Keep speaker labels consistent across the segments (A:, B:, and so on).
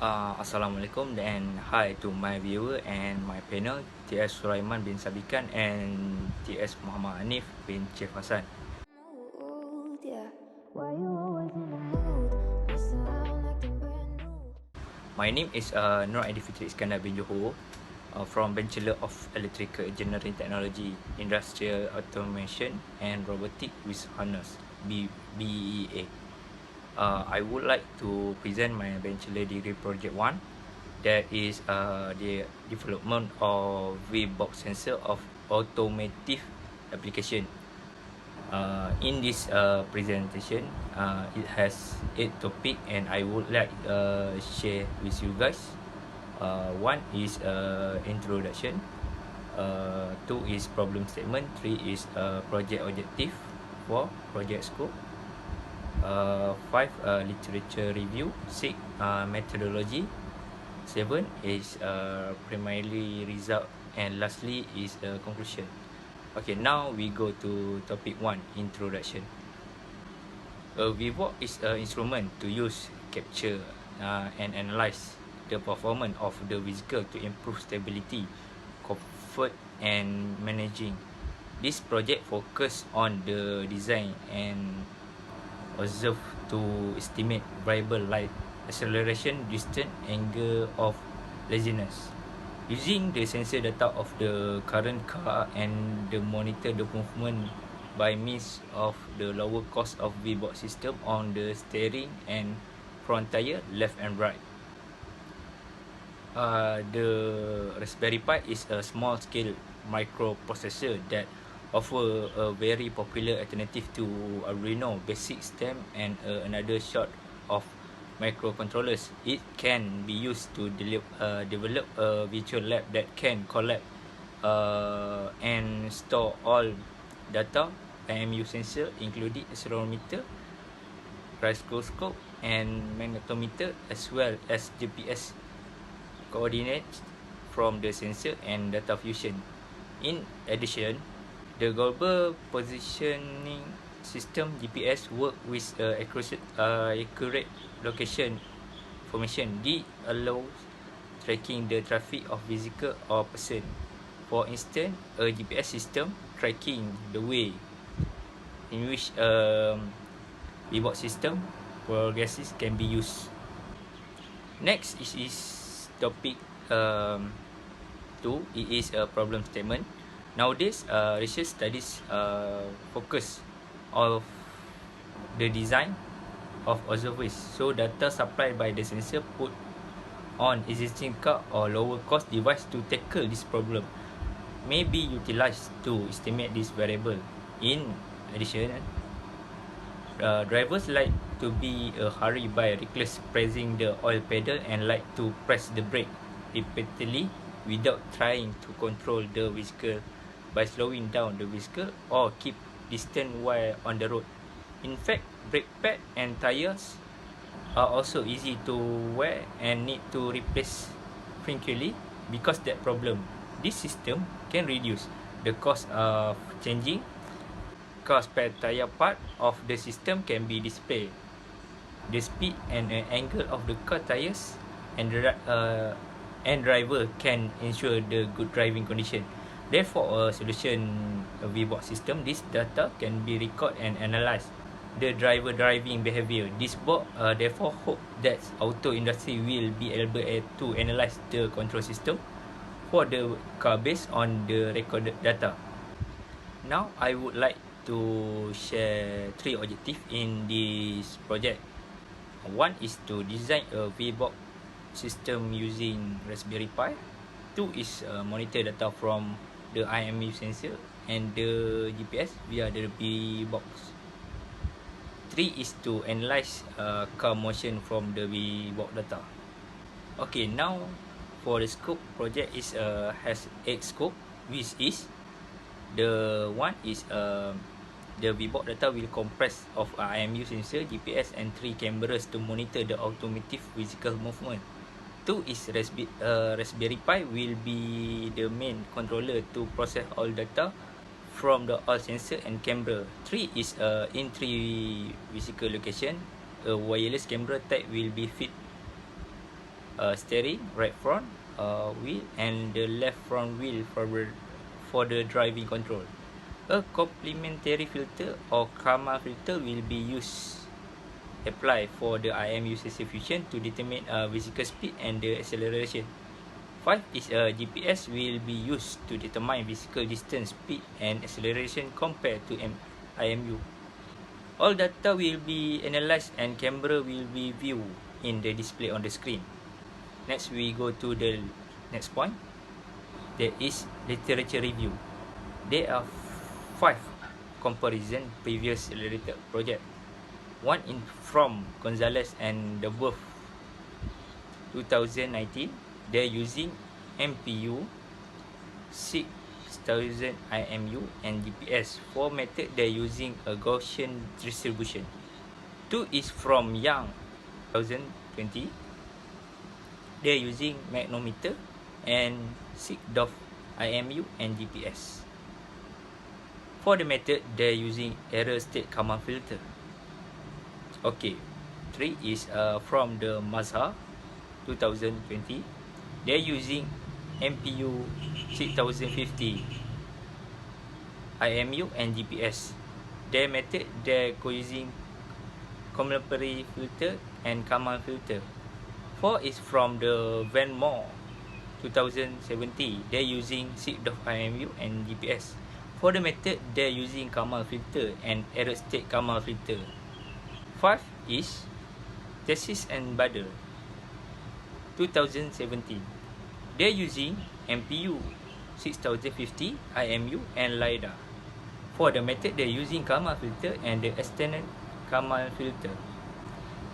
A: Assalamualaikum and hi to my viewer and my panel, TS Sulaiman bin Sabikan and TS Muhammad Hanif bin Chief Hassan. My name is Aidilfitri Iskandar bin Johor from Bachelor of Electrical Engineering Technology, Industrial Automation and Robotics with Honors, BEA. I would like to present my bachelor degree project 1, that is the development of V-box sensor of automotive application. In this presentation, it has 8 topic and I would like share with you guys. One is introduction, 2 is problem statement, 3 is project objective, 4 project scope, 5 literature review, 6 methodology, 7 is primarily result, and lastly is conclusion. Okay, now we go to topic 1, introduction. A V-box is an instrument to use, capture and analyze the performance of the vehicle to improve stability, comfort and managing. This project focus on the design and observe to estimate variable like acceleration, distance, angle of laziness. Using the sensor data of the current car and the monitor the movement by means of the lower cost of V-box system on the steering and front tire, left and right. The Raspberry Pi is a small scale microprocessor that offer a very popular alternative to Arduino basic system and another sort of microcontrollers. It can be used to develop a virtual lab that can collect and store all data, IMU sensor including accelerometer, gyroscope and magnetometer, as well as GPS coordinates from the sensor and data fusion. In addition, the global positioning system GPS work with accurate location information. This allows tracking the traffic of vehicle or person. For instance, a GPS system tracking the way in which V-box system progresses can be used. Next is topic 2. It is a problem statement. Nowadays, research studies focus on the design of observers, so data supplied by the sensor put on existing car or lower cost device to tackle this problem may be utilized to estimate this variable. In addition, drivers like to be hurried by reckless pressing the oil pedal and like to press the brake repeatedly without trying to control the vehicle by slowing down the vehicle or keep distance while on the road. In fact, brake pad and tires are also easy to wear and need to replace frequently because that problem. This system can reduce the cost of changing car spare tire. Part of the system can be displayed the speed and angle of the car tires, and driver can ensure the good driving condition. Therefore, a solution V-box system, this data can be recorded and analyzed the driver driving behavior. This box therefore hope that auto industry will be able to analyze the control system for the car based on the recorded data. Now, I would like to share 3 objectives in this project. One is to design a V-box system using Raspberry Pi. 2 is monitor data from the IMU sensor and the GPS via the V-box. 3 is to analyze car motion from the V-box data. Okay, now for the scope, project is has 8 scope, which is the one is the V-box data will comprise of IMU sensor, GPS and 3 cameras to monitor the automotive physical movement. 2 is Raspberry Pi will be the main controller to process all data from the all sensor and camera. 3 is in 3 physical location. A wireless camera type will be fit steering, right front wheel, and the left front wheel for the driving control. A complementary filter or karma filter will be applied for the IMU fusion to determine vehicle speed and the acceleration. 5 is a GPS will be used to determine vehicle distance, speed and acceleration compared to IMU. All data will be analyzed and camera will be viewed in the display on the screen. Next, we go to the next point. There is literature review. There are 5 comparison previous related project. One in from Gonzalez and the Wolf 2019. They're using MPU 6000 IMU and GPS. 4 method they're using a Gaussian distribution. 2 is from Young 2020. They're using magnometer and 6 DOF IMU and GPS. For the method, they're using error state karma filter. Okay, 3 is from the Mazhar 2020. They're using MPU 6050 IMU and GPS. Their method, they're using complementary filter and karma filter. 4 is from the Van Moore 2070. They're using 6 DOF IMU and GPS. For the method, they're using karma filter and error state karma filter. 5 is Tessis and Badr 2017. They're using MPU 6050 IMU and LiDAR. For the method, they're using karma filter and the external karma filter.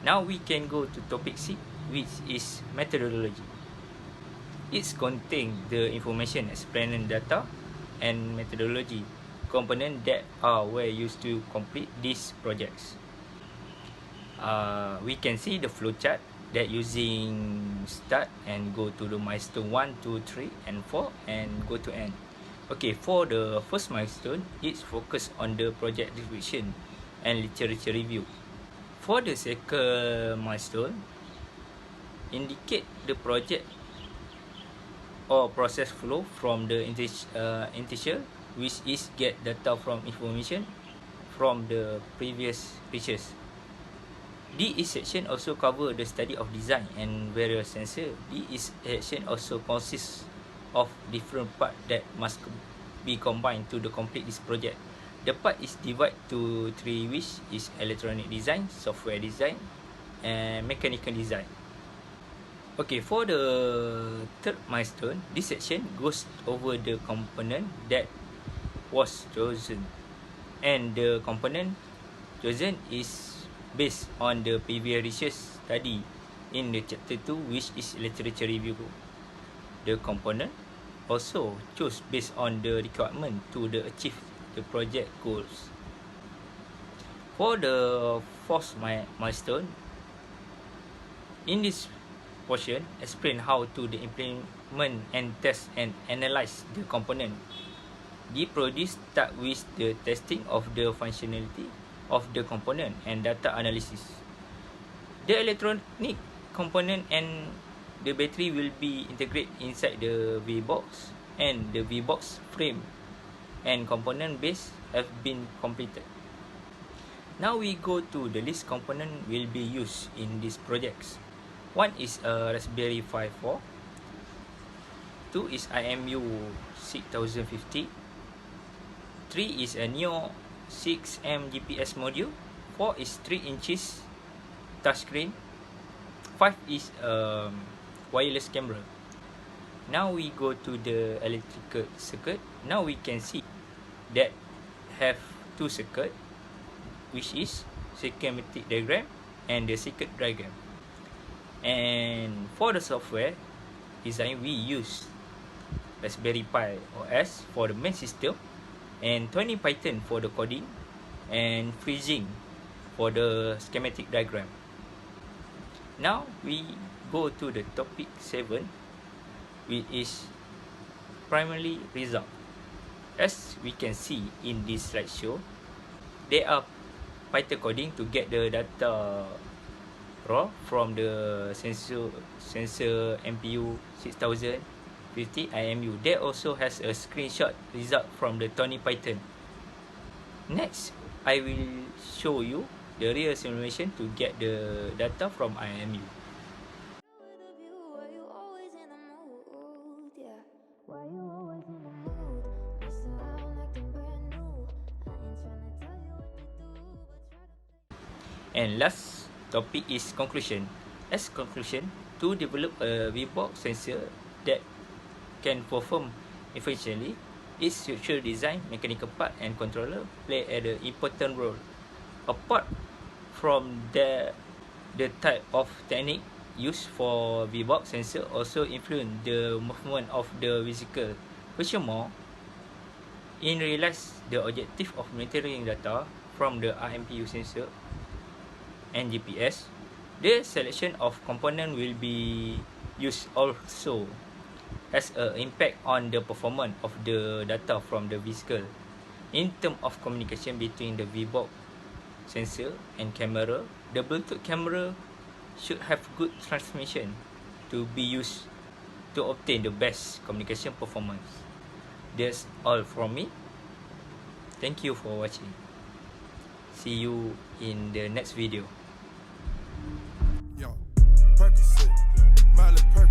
A: Now we can go to topic 6, which is methodology. It contains the information explaining data and methodology components that were used to complete these projects. We can see the flowchart that using start and go to the milestone 1, 2, 3 and 4 and go to end. Okay, for the first milestone, it's focused on the project description and literature review. For the second milestone, indicate the project or process flow from the initial, which is get data from information from the previous research. This section also cover the study of design and various sensor. This section also consists of different parts that must be combined to complete this project. The part is divided to 3, which is electronic design, software design and mechanical design. Okay, for the third milestone, this section goes over the component that was chosen, and the component chosen is based on the previous research study in the chapter 2, which is literature review. The component also chose based on the requirement to achieve the project goals. For the fourth milestone, in this portion, explain how to implement and test and analyze the component. The produce start with the testing of the functionality of the component and data analysis. The electronic component and the battery will be integrated inside the V-box, and the V-box frame and component base have been completed. Now we go to the list component will be used in these projects. 1 is a Raspberry Pi 4. 2 is IMU 6050. 3 is a Neo 6M GPS module. 4 is 3 inches touchscreen. 5 is wireless camera. Now we go to the electrical circuit. Now we can see that have 2 circuit, which is schematic diagram and the circuit diagram. And for the software design, we use Raspberry Pi OS for the main system, and 20 Python for the coding, and freezing for the schematic diagram. Now we go to the topic 7, which is primarily result. As we can see in this slideshow, there are Python coding to get the data raw from the sensor MPU 6050 IMU. There also has a screenshot result from the Tony Python. Next, I will show you the real simulation to get the data from IMU. And last topic is conclusion. As conclusion, to develop a VBox sensor that can perform efficiently, its structural design, mechanical part and controller play an important role. Apart from the type of technique used for VBox sensor also influence the movement of the vehicle. Furthermore, in realize the objective of monitoring data from the RMPU sensor and GPS, the selection of component will be used also has an impact on the performance of the data from the vehicle. In terms of communication between the VBox sensor and camera, the Bluetooth camera should have good transmission to be used to obtain the best communication performance. That's all from me. Thank you for watching. See you in the next video.
B: Yo, Percocet, Miley Percocet.